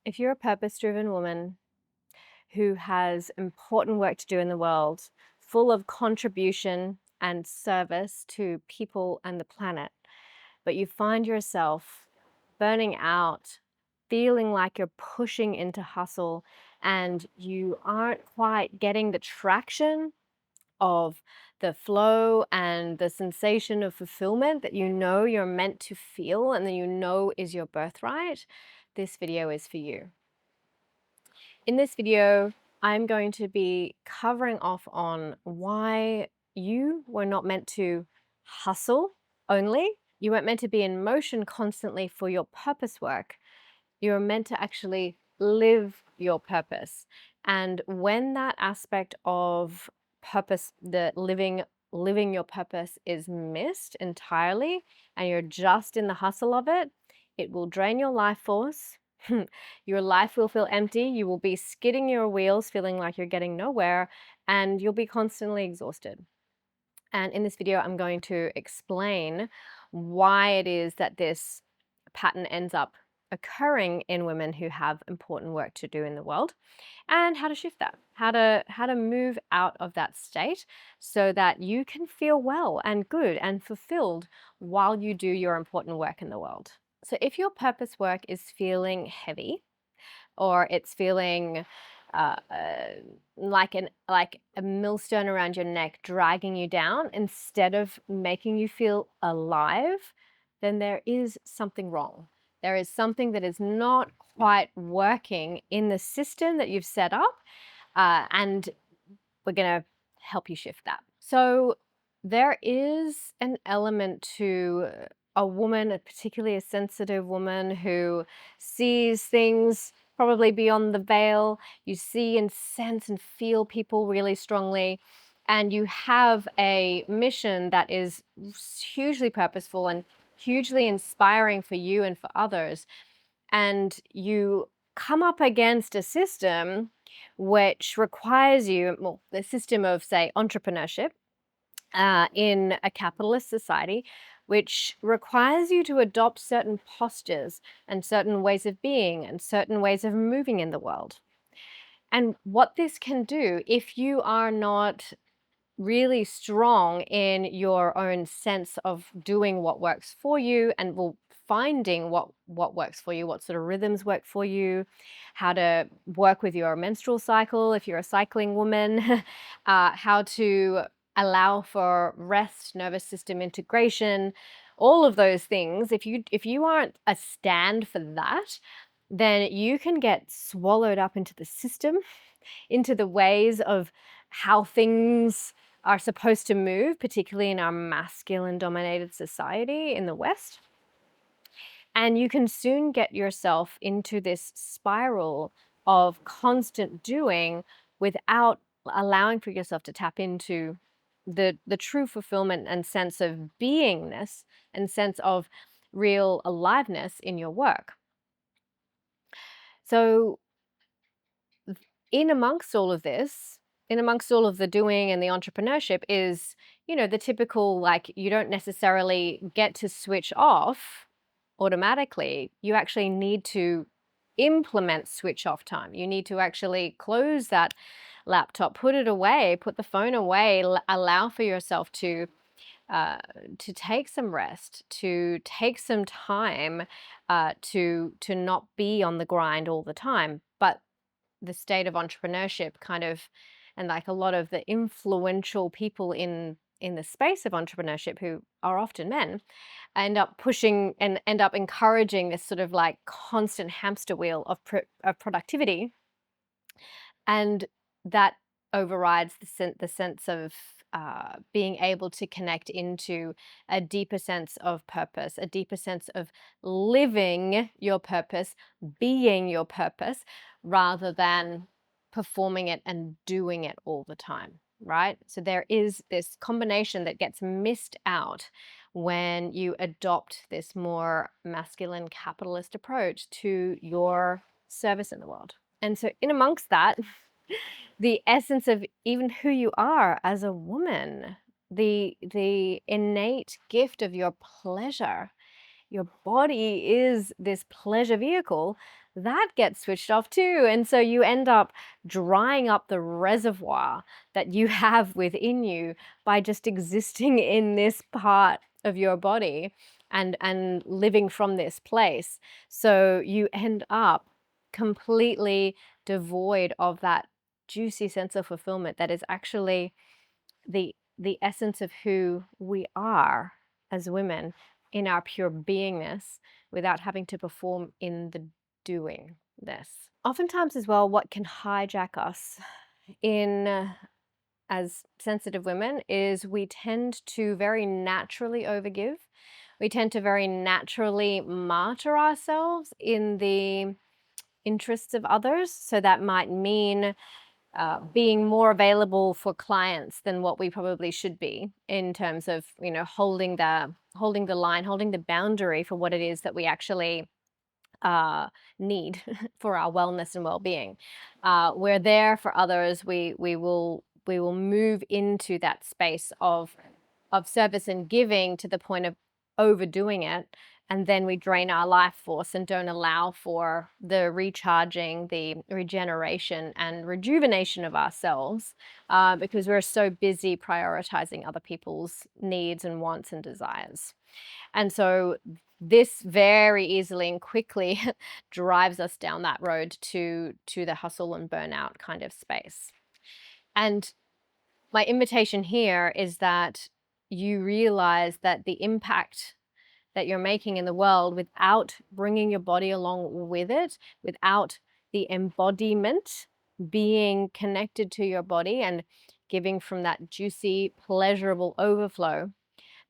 If you're a purpose-driven woman who has important work to do in the world, full of contribution and service to people and the planet, but you find yourself burning out, feeling like you're pushing into hustle and you aren't quite getting the traction of the flow and the sensation of fulfillment that you know you're meant to feel and that you know is your birthright, this video is for you. In this video, I'm going to be covering off on why you were not meant to hustle only. You weren't meant to be in motion constantly for your purpose work. You're meant to actually live your purpose. And when that aspect of purpose, the living your purpose is missed entirely, and you're just in the hustle of it, it will drain your life force. Your life will feel empty. You will be skidding your wheels, feeling like you're getting nowhere, and you'll be constantly exhausted. And in this video, I'm going to explain why it is that this pattern ends up occurring in women who have important work to do in the world, and how to shift that, how to move out of that state so that you can feel well and good and fulfilled while you do your important work in the world. So if your purpose work is feeling heavy, or it's feeling uh, uh, like a millstone around your neck dragging you down instead of making you feel alive, then there is something wrong. There is something that is not quite working in the system that you've set up, and we're going to help you shift that. So there is an element to a woman, particularly a sensitive woman who sees things probably beyond the veil. You see and sense and feel people really strongly, and you have a mission that is hugely purposeful and hugely inspiring for you and for others. And you come up against a system which requires you, well, the system of, say, entrepreneurship in a capitalist society, which requires you to adopt certain postures and certain ways of being and certain ways of moving in the world. And what this can do, if you are not really strong in your own sense of doing what works for you, and well, finding what works for you, what sort of rhythms work for you, how to work with your menstrual cycle if you're a cycling woman, how to allow for rest, nervous system integration, all of those things. If you aren't a stand for that, then you can get swallowed up into the system, into the ways of how things are supposed to move, particularly in our masculine dominated society in the West. And you can soon get yourself into this spiral of constant doing without allowing for yourself to tap into the true fulfillment and sense of beingness and sense of real aliveness in your work. So in amongst all of this, in amongst all of the doing and the entrepreneurship is, the typical, like, you don't necessarily get to switch off automatically. You actually need to implement switch off time. You need to actually close that laptop, put it away, put the phone away, allow for yourself to take some rest, to take some time, to not be on the grind all the time. But the state of entrepreneurship kind of, and like a lot of the influential people in the space of entrepreneurship, who are often men, end up pushing and end up encouraging this sort of like constant hamster wheel of productivity, and that overrides the sense of being able to connect into a deeper sense of purpose, a deeper sense of living your purpose, being your purpose, rather than performing it and doing it all the time, right? So there is this combination that gets missed out when you adopt this more masculine capitalist approach to your service in the world. And so in amongst that, the essence of even who you are as a woman, the innate gift of your pleasure. Your body is this pleasure vehicle that gets switched off too. And so you end up drying up the reservoir that you have within you by just existing in this part of your body and living from this place. So you end up completely devoid of that juicy sense of fulfillment that is actually the essence of who we are as women in our pure beingness without having to perform in the doing this. Oftentimes as well, what can hijack us in as sensitive women is we tend to very naturally overgive. We tend to very naturally martyr ourselves in the interests of others. So that might mean being more available for clients than what we probably should be in terms of, you know, holding the line, holding the boundary for what it is that we actually need for our wellness and well-being. We're there for others. We will move into that space of service and giving to the point of overdoing it, and then we drain our life force and don't allow for the recharging, the regeneration and rejuvenation of ourselves, because we're so busy prioritizing other people's needs and wants and desires. And so this very easily and quickly drives us down that road to the hustle and burnout kind of space. And my invitation here is that you realize that the impact that you're making in the world without bringing your body along with it, without the embodiment being connected to your body and giving from that juicy, pleasurable overflow,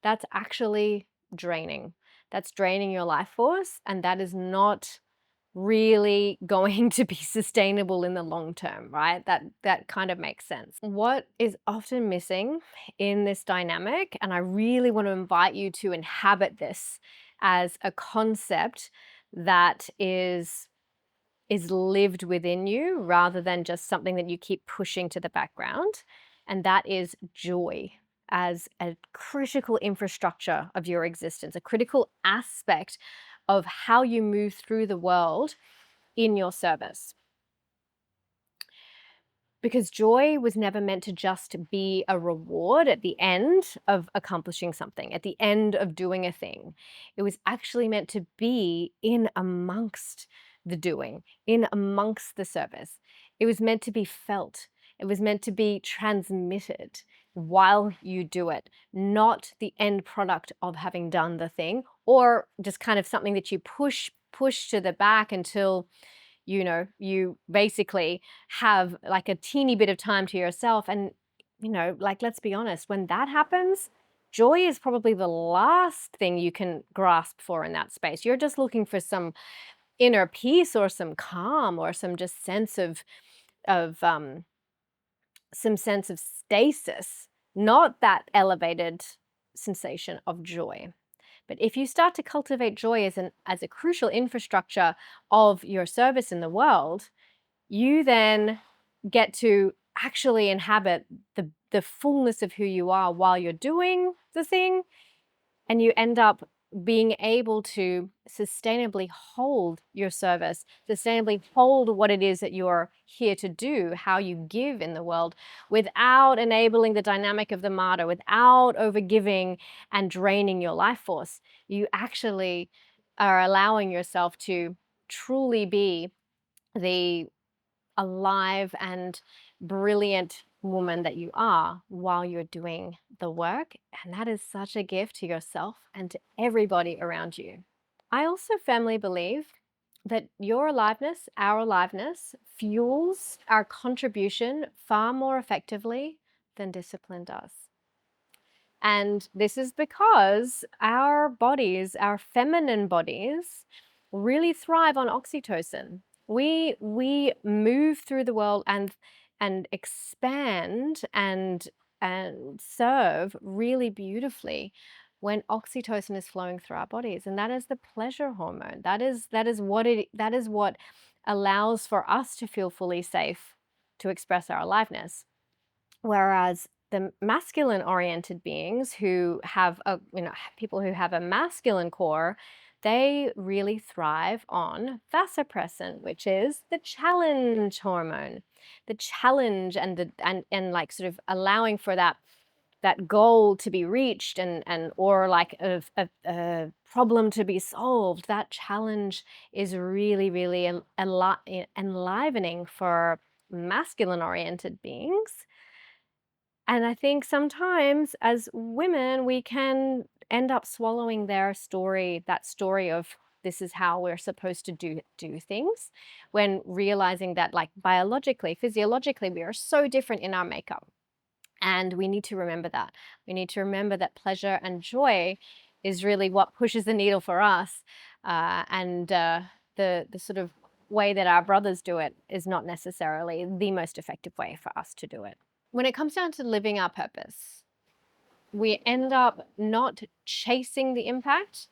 that's actually draining. That's draining your life force, and that is not really going to be sustainable in the long term, right? That kind of makes sense. What is often missing in this dynamic, and I really want to invite you to inhabit this as a concept that is lived within you rather than just something that you keep pushing to the background, and that is joy as a critical infrastructure of your existence, a critical aspect of how you move through the world in your service. Because joy was never meant to just be a reward at the end of accomplishing something, at the end of doing a thing. It was actually meant to be in amongst the doing, in amongst the service. It was meant to be felt. It was meant to be transmitted while you do it, not the end product of having done the thing, or just kind of something that you push to the back until you basically have like a teeny bit of time to yourself. And, like, let's be honest, when that happens, joy is probably the last thing you can grasp for in that space. You're just looking for some inner peace or some calm or some just sense of some sense of stasis, not that elevated sensation of joy. But if you start to cultivate joy as a crucial infrastructure of your service in the world, you then get to actually inhabit the fullness of who you are while you're doing the thing, and you end up being able to sustainably hold your service, sustainably hold what it is that you're here to do, how you give in the world, without enabling the dynamic of the martyr, without overgiving and draining your life force. You actually are allowing yourself to truly be the alive and brilliant woman that you are while you're doing the work. And that is such a gift to yourself and to everybody around you. I also firmly believe that your aliveness, our aliveness, fuels our contribution far more effectively than discipline does. And this is because our bodies, our feminine bodies, really thrive on oxytocin. We move through the world and expand and serve really beautifully when oxytocin is flowing through our bodies, and that is the pleasure hormone. That is what allows for us to feel fully safe to express our aliveness. Whereas the masculine oriented beings who have people who have a masculine core, they really thrive on vasopressin, which is the challenge hormone. The challenge and like sort of allowing for that goal to be reached and or like a problem to be solved. That challenge is really enlivening for masculine oriented beings. And I think sometimes as women, we can end up swallowing their story, that story of this is how we're supposed to do things, when realizing that, like, biologically, physiologically, we are so different in our makeup. And we need to remember that. We need to remember that pleasure and joy is really what pushes the needle for us. The sort of way that our brothers do it is not necessarily the most effective way for us to do it. When it comes down to living our purpose, we end up not chasing the impact.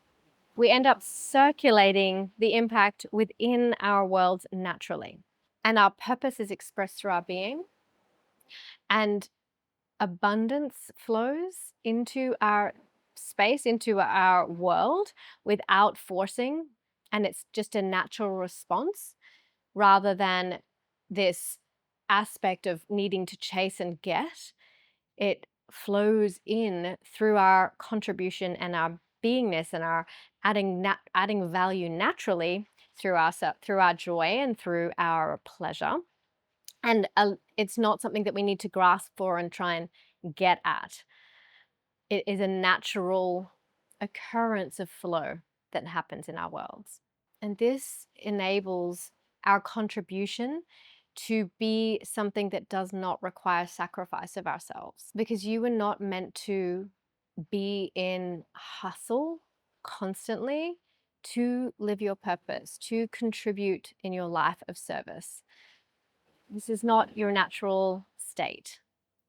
We end up circulating the impact within our worlds naturally. And our purpose is expressed through our being. And abundance flows into our space, into our world without forcing. And it's just a natural response rather than this aspect of needing to chase and get. It flows in through our contribution and our beingness and our adding value naturally through our joy and through our pleasure. And it's not something that we need to grasp for and try and get at. It is a natural occurrence of flow that happens in our worlds. And this enables our contribution to be something that does not require sacrifice of ourselves, because you were not meant to be in hustle constantly to live your purpose, to contribute in your life of service. This is not your natural state,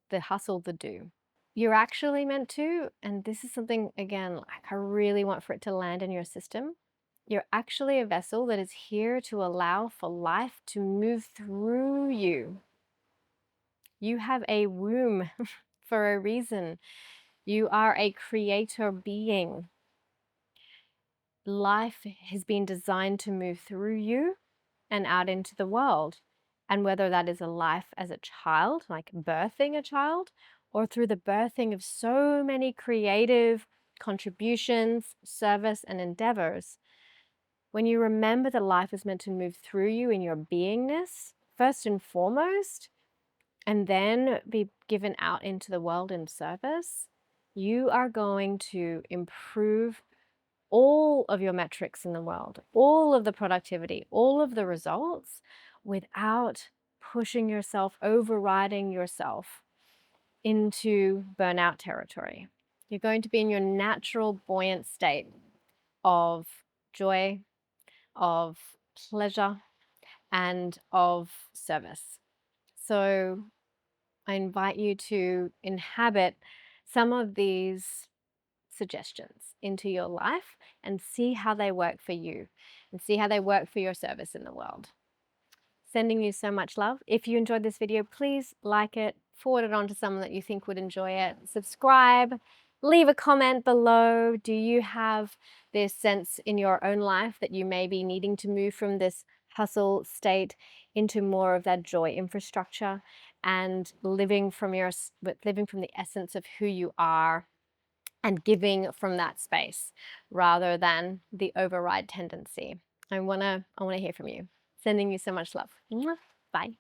the hustle, the do. You're actually meant to, and this is something, again, like I really want for it to land in your system. You're actually a vessel that is here to allow for life to move through you. You have a womb for a reason. You are a creator being. Life has been designed to move through you and out into the world. And whether that is a life as a child, like birthing a child, or through the birthing of so many creative contributions, service, and endeavors, when you remember that life is meant to move through you in your beingness, first and foremost, and then be given out into the world in service, you are going to improve all of your metrics in the world, all of the productivity, all of the results, without pushing yourself, overriding yourself into burnout territory. You're going to be in your natural buoyant state of joy, of pleasure, and of service. So I invite you to inhabit some of these suggestions into your life and see how they work for you and see how they work for your service in the world. Sending you so much love. If you enjoyed this video, please like it, forward it on to someone that you think would enjoy it, subscribe, leave a comment below. Do you have this sense in your own life that you may be needing to move from this hustle state into more of that joy infrastructure and living from the essence of who you are and giving from that space rather than the override tendency? I want to hear from you. Sending you so much love. Bye.